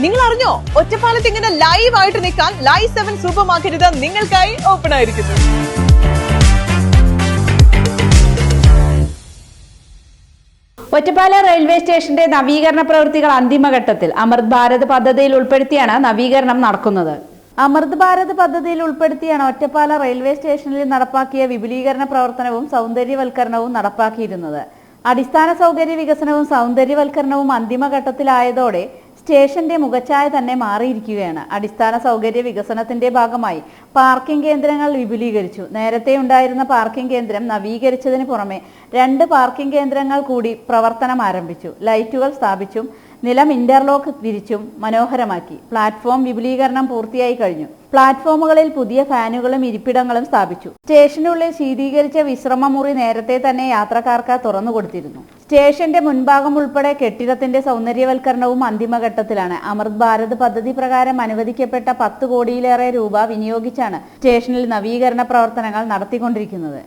നിങ്ങൾ അറിഞ്ഞോ, ഒറ്റപ്പാലത്ത് ഇങ്ങനെ ലൈവ് ആയിട്ട് നിൽക്കാൻ ലൈവ് 7 സൂപ്പർ മാർക്കറ്റ് നിങ്ങൾക്കായി ഓപ്പൺ ആയിരിക്കുന്നു. ഒറ്റപ്പാല റെയിൽവേ സ്റ്റേഷന്റെ നവീകരണ പ്രവൃത്തികൾ അന്തിമഘട്ടത്തിൽ. അമൃത് ഭാരത് പദ്ധതിയിൽ ഉൾപ്പെടുത്തിയാണ് നവീകരണം നടക്കുന്നത്. അമൃത് ഭാരത് പദ്ധതിയിൽ ഉൾപ്പെടുത്തിയാണ് ഒറ്റപ്പാല റെയിൽവേ സ്റ്റേഷനിൽ നടപ്പാക്കിയ വിപുലീകരണ പ്രവർത്തനവും സൗന്ദര്യവൽക്കരണവും നടപ്പാക്കിയിരുന്നത്. അടിസ്ഥാന സൗകര്യ വികസനവും സൗന്ദര്യവൽക്കരണവും അന്തിമഘട്ടത്തിലായതോടെ സ്റ്റേഷന്റെ മുഖച്ഛായ തന്നെ മാറിയിരിക്കുകയാണ്. അടിസ്ഥാന സൗകര്യ വികസനത്തിന്റെ ഭാഗമായി പാർക്കിംഗ് കേന്ദ്രങ്ങൾ വിപുലീകരിച്ചു. നേരത്തെ ഉണ്ടായിരുന്ന പാർക്കിംഗ് കേന്ദ്രം നവീകരിച്ചതിന് പുറമെ 2 പാർക്കിംഗ് കേന്ദ്രങ്ങൾ കൂടി പ്രവർത്തനം ആരംഭിച്ചു. ലൈറ്റുകൾ സ്ഥാപിച്ചും നിലം ഇന്റർലോക്ക് വിരിച്ചും മനോഹരമാക്കി. പ്ലാറ്റ്ഫോം വിപുലീകരണം പൂർത്തിയായി കഴിഞ്ഞു. പ്ലാറ്റ്ഫോമുകളിൽ പുതിയ ഫാനുകളും ഇരിപ്പിടങ്ങളും സ്ഥാപിച്ചു. സ്റ്റേഷനുള്ളിൽ ശീതീകരിച്ച വിശ്രമമുറി നേരത്തെ തന്നെ യാത്രക്കാർക്ക് തുറന്നുകൊടുത്തിരുന്നു. സ്റ്റേഷന്റെ മുൻഭാഗം ഉൾപ്പെടെ കെട്ടിടത്തിന്റെ സൗന്ദര്യവൽക്കരണവും അന്തിമഘട്ടത്തിലാണ്. അമൃത് ഭാരത് പദ്ധതി പ്രകാരം അനുവദിക്കപ്പെട്ട 10 കോടിയിലേറെ രൂപ വിനിയോഗിച്ചാണ് സ്റ്റേഷനിൽ നവീകരണ പ്രവർത്തനങ്ങൾ നടത്തിക്കൊണ്ടിരിക്കുന്നത്.